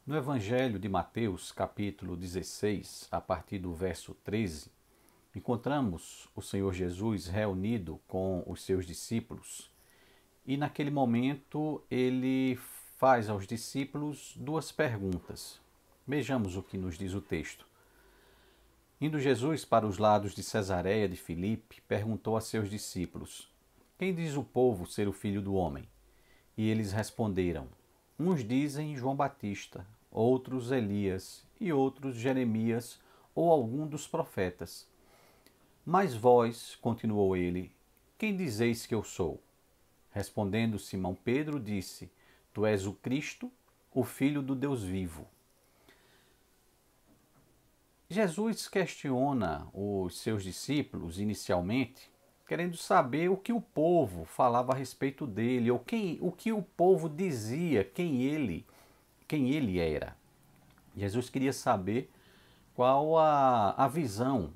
No Evangelho de Mateus, capítulo 16, a partir do verso 13, encontramos o Senhor Jesus reunido com os seus discípulos e naquele momento ele faz aos discípulos duas perguntas. Vejamos o que nos diz o texto. Indo Jesus para os lados de Cesareia de Filipe, perguntou a seus discípulos: Quem diz o povo ser o Filho do Homem? E eles responderam: Uns dizem João Batista, outros Elias e outros Jeremias ou algum dos profetas. Mas vós, continuou ele, quem dizeis que eu sou? Respondendo Simão Pedro, disse: Tu és o Cristo, o Filho do Deus vivo. Jesus questiona os seus discípulos inicialmente, querendo saber o que o povo falava a respeito dele, ou o que o povo dizia, quem ele era. Jesus queria saber qual a visão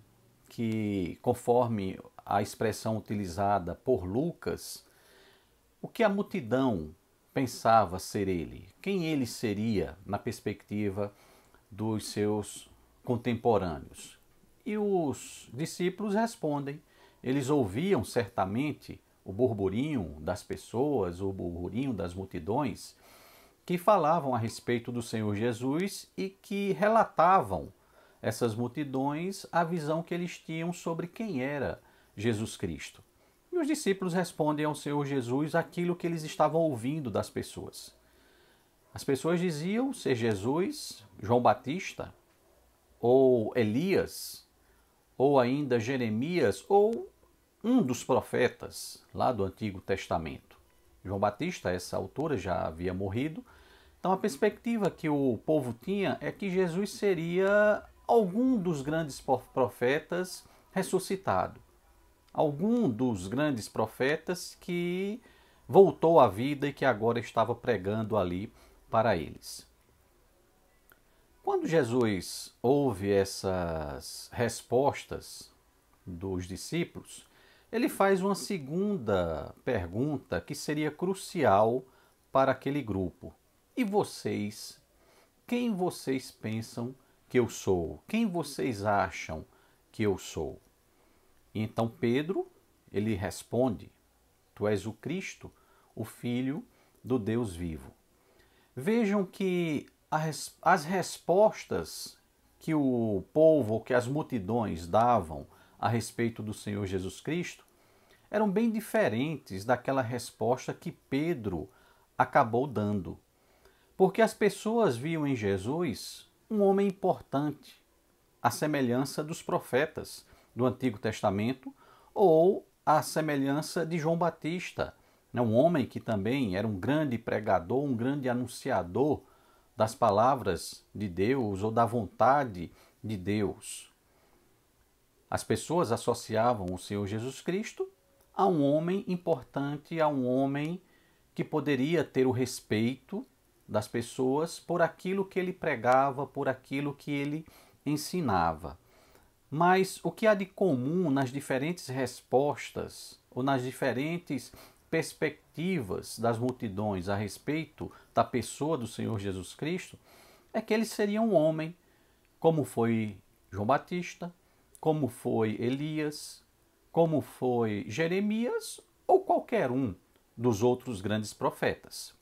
que, conforme a expressão utilizada por Lucas, o que a multidão pensava ser ele, quem ele seria na perspectiva dos seus contemporâneos. E os discípulos respondem. Eles ouviam certamente o burburinho das pessoas, o burburinho das multidões, que falavam a respeito do Senhor Jesus e que relatavam essas multidões a visão que eles tinham sobre quem era Jesus Cristo. E os discípulos respondem ao Senhor Jesus aquilo que eles estavam ouvindo das pessoas. As pessoas diziam ser Jesus, João Batista, ou Elias, ou ainda Jeremias, ou um dos profetas lá do Antigo Testamento. João Batista, a essa altura, já havia morrido. Então a perspectiva que o povo tinha é que Jesus seria algum dos grandes profetas ressuscitado. Algum dos grandes profetas que voltou à vida e que agora estava pregando ali para eles. Quando Jesus ouve essas respostas dos discípulos, ele faz uma segunda pergunta que seria crucial para aquele grupo. E vocês? Quem vocês pensam que eu sou? Quem vocês acham que eu sou? E então Pedro, ele responde: Tu és o Cristo, o Filho do Deus vivo. Vejam que as respostas que o povo, que as multidões davam a respeito do Senhor Jesus Cristo, eram bem diferentes daquela resposta que Pedro acabou dando. Porque as pessoas viam em Jesus um homem importante, à semelhança dos profetas do Antigo Testamento ou à semelhança de João Batista, um homem que também era um grande pregador, um grande anunciador das palavras de Deus ou da vontade de Deus. As pessoas associavam o Senhor Jesus Cristo a um homem importante, a um homem que poderia ter o respeito das pessoas por aquilo que ele pregava, por aquilo que ele ensinava. Mas o que há de comum nas diferentes respostas ou nas diferentes perspectivas das multidões a respeito da pessoa do Senhor Jesus Cristo é que ele seria um homem, como foi João Batista, como foi Elias, como foi Jeremias ou qualquer um dos outros grandes profetas.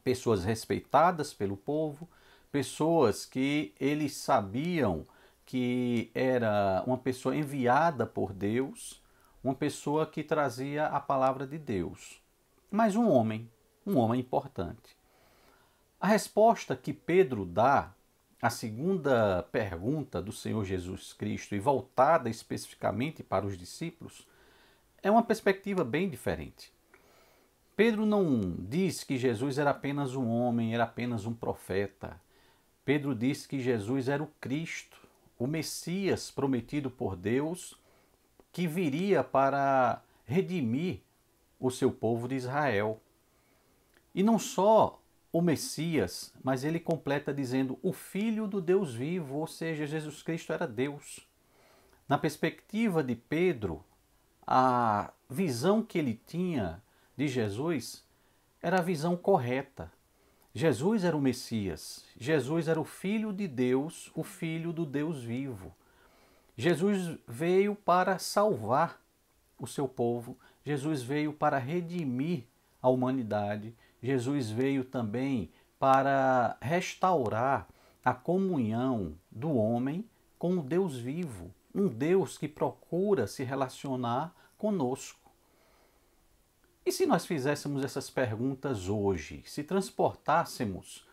Pessoas respeitadas pelo povo, pessoas que eles sabiam que era uma pessoa enviada por Deus, uma pessoa que trazia a palavra de Deus. Mas um homem importante. A resposta que Pedro dá à segunda pergunta do Senhor Jesus Cristo e voltada especificamente para os discípulos é uma perspectiva bem diferente. Pedro não diz que Jesus era apenas um homem, era apenas um profeta. Pedro diz que Jesus era o Cristo, o Messias prometido por Deus, que viria para redimir o seu povo de Israel. E não só o Messias, mas ele completa dizendo o Filho do Deus vivo, ou seja, Jesus Cristo era Deus. Na perspectiva de Pedro, a visão que ele tinha de Jesus era a visão correta. Jesus era o Messias, Jesus era o Filho de Deus, o Filho do Deus vivo. Jesus veio para salvar o seu povo, Jesus veio para redimir a humanidade, Jesus veio também para restaurar a comunhão do homem com o Deus vivo, um Deus que procura se relacionar conosco. E se nós fizéssemos essas perguntas hoje, se transportássemos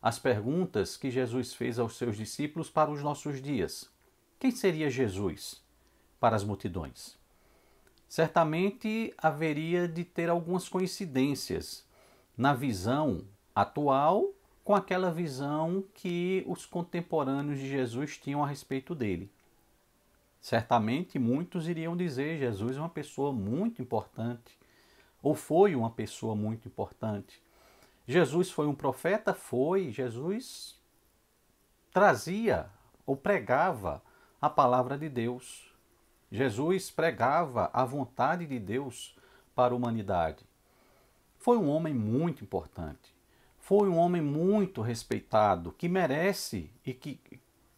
as perguntas que Jesus fez aos seus discípulos para os nossos dias, quem seria Jesus para as multidões? Certamente haveria de ter algumas coincidências na visão atual com aquela visão que os contemporâneos de Jesus tinham a respeito dele. Certamente muitos iriam dizer: Jesus é uma pessoa muito importante, ou foi uma pessoa muito importante. Jesus foi um profeta? Foi. Jesus trazia ou pregava a palavra de Deus. Jesus pregava a vontade de Deus para a humanidade. Foi um homem muito importante. Foi um homem muito respeitado, que merece e que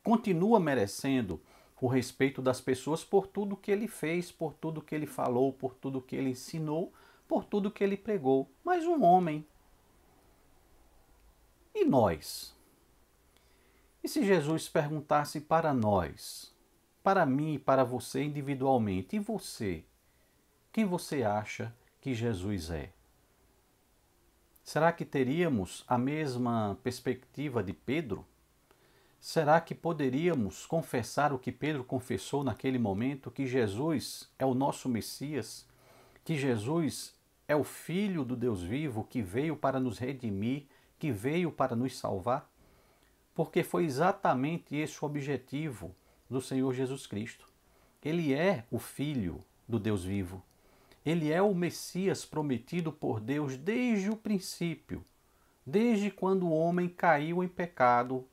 continua merecendo o respeito das pessoas por tudo que ele fez, por tudo que ele falou, por tudo que ele ensinou, por tudo que ele pregou. Mas um homem. E nós? E se Jesus perguntasse para nós, para mim e para você individualmente: e você? Quem você acha que Jesus é? Será que teríamos a mesma perspectiva de Pedro? Será que poderíamos confessar o que Pedro confessou naquele momento, que Jesus é o nosso Messias, que Jesus é o Filho do Deus vivo, que veio para nos redimir, que veio para nos salvar? Porque foi exatamente esse o objetivo do Senhor Jesus Cristo. Ele é o Filho do Deus vivo. Ele é o Messias prometido por Deus desde o princípio, desde quando o homem caiu em pecado,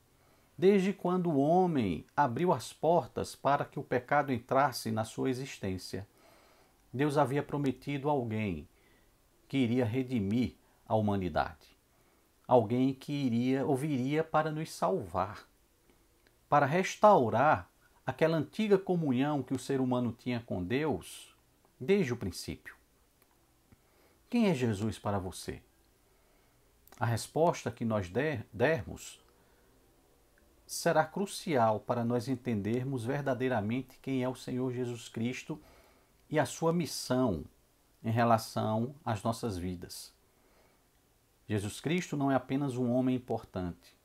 desde quando o homem abriu as portas para que o pecado entrasse na sua existência. Deus havia prometido alguém que iria redimir a humanidade, alguém que iria ou viria para nos salvar, para restaurar aquela antiga comunhão que o ser humano tinha com Deus desde o princípio. Quem é Jesus para você? A resposta que nós dermos será crucial para nós entendermos verdadeiramente quem é o Senhor Jesus Cristo e a sua missão em relação às nossas vidas. Jesus Cristo não é apenas um homem importante.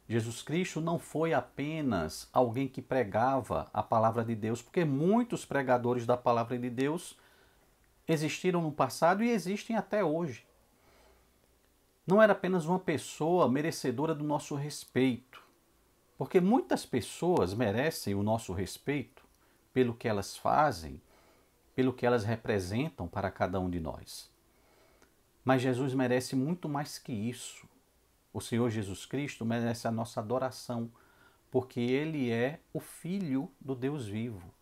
Jesus Cristo não foi apenas alguém que pregava a palavra de Deus, porque muitos pregadores da palavra de Deus existiram no passado e existem até hoje. Não era apenas uma pessoa merecedora do nosso respeito, porque muitas pessoas merecem o nosso respeito pelo que elas fazem, pelo que elas representam para cada um de nós. Mas Jesus merece muito mais que isso. O Senhor Jesus Cristo merece a nossa adoração, porque Ele é o Filho do Deus vivo.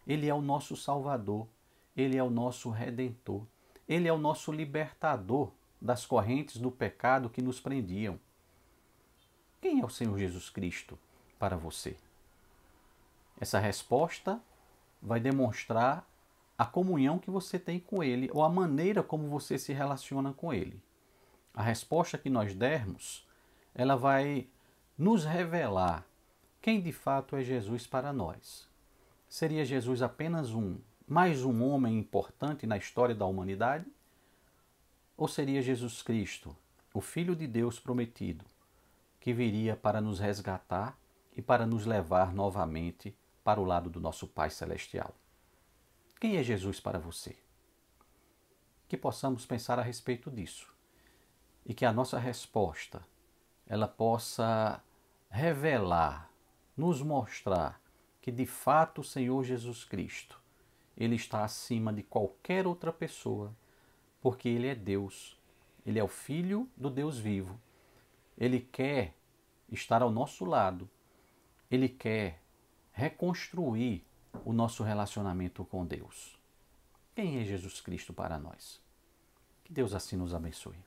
Ele é o nosso Salvador. Ele é o nosso Redentor. Ele é o nosso libertador das correntes do pecado que nos prendiam. Quem é o Senhor Jesus Cristo para você? Essa resposta vai demonstrar a comunhão que você tem com Ele ou a maneira como você se relaciona com Ele. A resposta que nós dermos, ela vai nos revelar quem de fato é Jesus para nós. Seria Jesus apenas mais um homem importante na história da humanidade? Ou seria Jesus Cristo, o Filho de Deus prometido, que viria para nos resgatar e para nos levar novamente para o lado do nosso Pai Celestial? Quem é Jesus para você? Que possamos pensar a respeito disso e que a nossa resposta ela possa revelar, nos mostrar que de fato o Senhor Jesus Cristo Ele está acima de qualquer outra pessoa, porque Ele é Deus, Ele é o Filho do Deus vivo. Ele quer estar ao nosso lado, Ele quer reconstruir o nosso relacionamento com Deus. Quem é Jesus Cristo para nós? Que Deus assim nos abençoe.